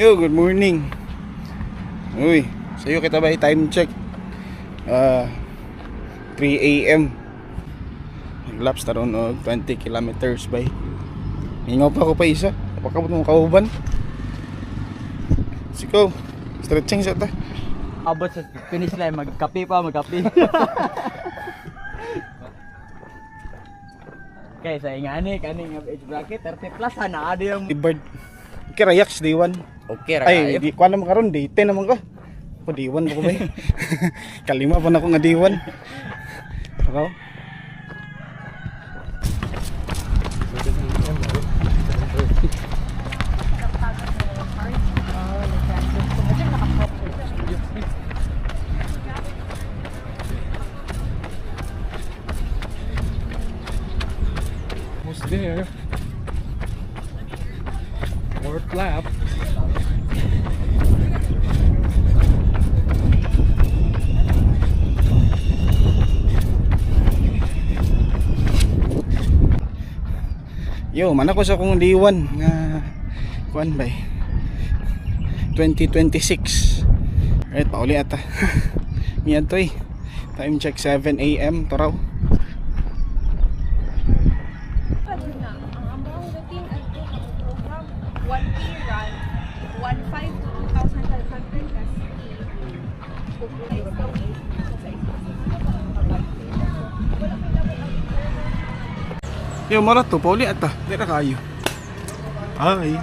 Yo, good morning. Uy, sa'yo kita ba time check? 3 AM. Naglaps na ron og 20 kilometers bay. Hingaw pa ako pa isa. Napakabot mong kauban. Siko, stretching sa ta. Abot sa finish line, magkape pa, magkape. Okay, sa ingani, kaning age bracket, 30 plus, na ada yung... Bird. Kira yaks day 1. Okay, Ay, di ko naman karon day 10 naman ko. O day 1 ko ba? Kalima pa na ko nga day 1. Ako. Almost there. Fourth lap. Yo, mana ko sa kong day 1 nga kuan bay 2026. Right, pauli ata. Miyan to eh. Time check 7 AM to raw. Yo, mara to pauli ata. Dira kayo. Ay.